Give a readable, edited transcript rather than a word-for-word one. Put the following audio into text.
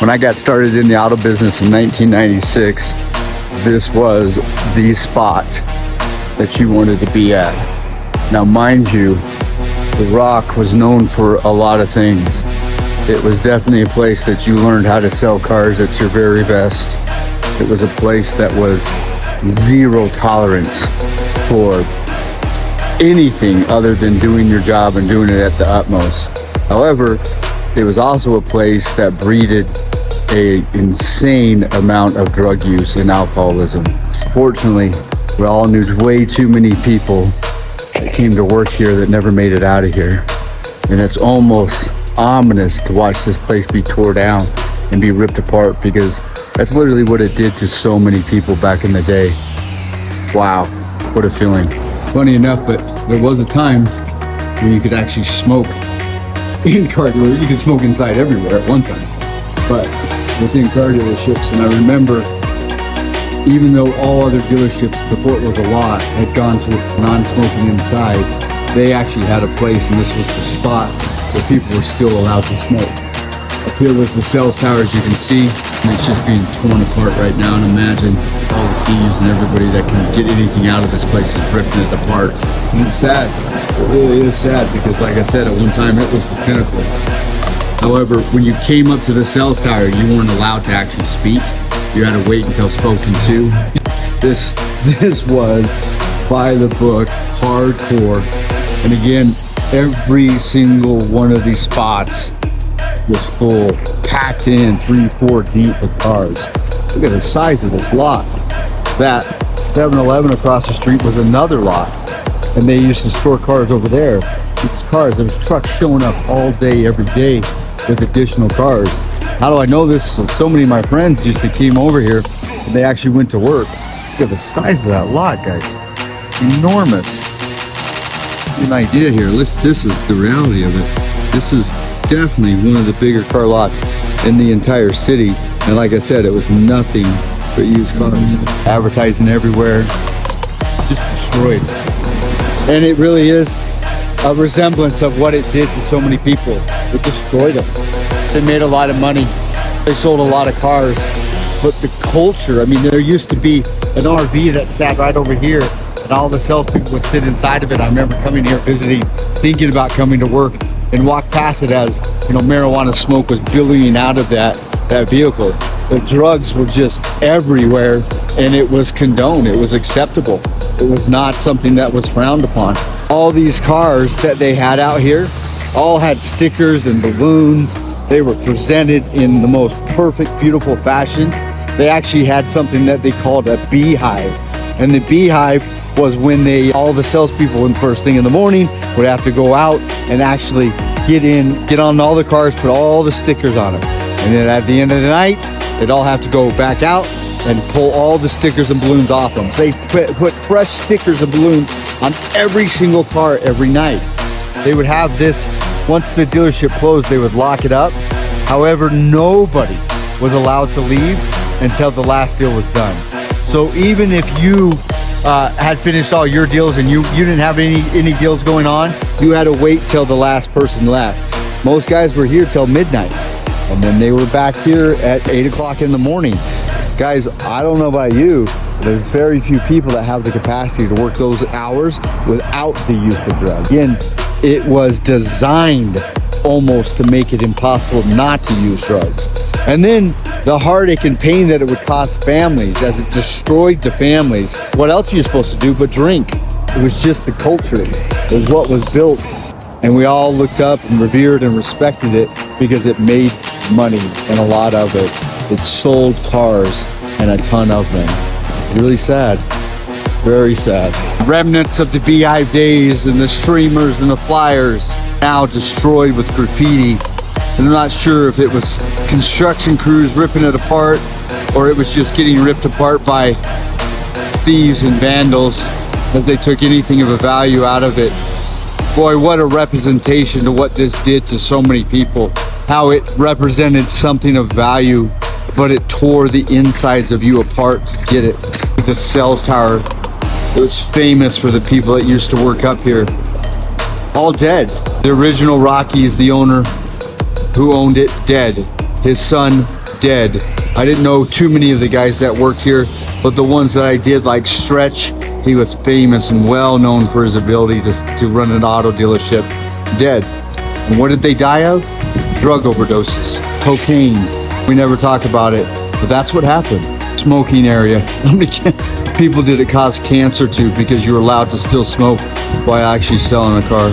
When I got started in the auto business in 1996, this was the spot that you wanted to be at. Now, mind you, the Rock was known for a lot of things. It was definitely a place that you learned how to sell cars at your very best. It was a place that was zero tolerance for anything other than doing your job and doing it at the utmost. However, it was also a place that breeded an insane amount of drug use and alcoholism. Fortunately, we all knew way too many people that came to work here that never made it out of here. And it's almost ominous to watch this place be tore down and be ripped apart, because that's literally what it did to so many people back in the day. Wow, what a feeling. Funny enough, but there was a time when you could actually smoke in car dealerships. You could smoke inside everywhere at one time, but within car dealerships. And I remember, even though all other dealerships before it was a law had gone to non-smoking inside, they actually had a place, and this was the spot where people were still allowed to smoke. Up here was the sales tower, as you can see, and it's just being torn apart right now. And imagine all the thieves and everybody that can get anything out of this place is ripping it apart. And it's sad. It really is sad, because like I said, at one time it was the pinnacle. However, when you came up to the sales tower, you weren't allowed to actually speak. You had to wait until spoken to. This was by the book, hardcore. And again, every single one of these spots was full, packed in 3-4 deep with cars. Look at the size of this lot. That 7-Eleven across the street was another lot, and they used to store cars over there. These cars, there was trucks showing up all day, every day with additional cars. How do I know this? So many of my friends used to came over here, and they actually went to work. Look at the size of that lot, guys. Enormous. An idea here. This is the reality of it. This is definitely one of the bigger car lots in the entire city. And like I said, it was nothing but used cars. Advertising everywhere, just destroyed. And it really is a resemblance of what it did to so many people. It destroyed them. They made a lot of money. They sold a lot of cars. But the culture, I mean, there used to be an RV that sat right over here, and all the salespeople would sit inside of it. I remember coming here visiting, thinking about coming to work, and walk past it as, you know, marijuana smoke was billowing out of that vehicle. The drugs were just everywhere, and it was condoned. It was acceptable. It was not something that was frowned upon. All these cars that they had out here all had stickers and balloons. They were presented in the most perfect, beautiful fashion. They actually had something that they called a beehive. And the beehive was when all the salespeople in first thing in the morning would have to go out and actually get on all the cars, put all the stickers on them. And then at the end of the night, they'd all have to go back out and pull all the stickers and balloons off them. So they put fresh stickers and balloons on every single car every night. They would have this, once the dealership closed, they would lock it up. However, nobody was allowed to leave until the last deal was done. So even if you had finished all your deals and you didn't have any deals going on, you had to wait till the last person left. Most guys were here till midnight, and then they were back here at 8 o'clock in the morning. Guys, I don't know about you, but there's very few people that have the capacity to work those hours without the use of drugs. Again, it was designed almost to make it impossible not to use drugs. And then the heartache and pain that it would cost families as it destroyed the families. What else are you supposed to do but drink? It was just the culture. It was what was built. And we all looked up and revered and respected it because it made money, and a lot of it. It sold cars and a ton of them. It's really sad. Very sad. Remnants of the beehive days and the streamers and the flyers now destroyed with graffiti. And I'm not sure if it was construction crews ripping it apart, or it was just getting ripped apart by thieves and vandals as they took anything of a value out of it. Boy, what a representation to what this did to so many people. How it represented something of value, but it tore the insides of you apart to get it. The sales tower, it was famous for the people that used to work up here. All dead. The original Rocky's, the owner who owned it, dead. His son dead. I didn't know too many of the guys that worked here, but the ones that I did, like Stretch, he was famous and well known for his ability to run an auto dealership, dead. And what did they die of? Drug overdoses, cocaine. We never talk about it, but that's what happened. Smoking area. How many people did it cause cancer to because you were allowed to still smoke while actually selling a car?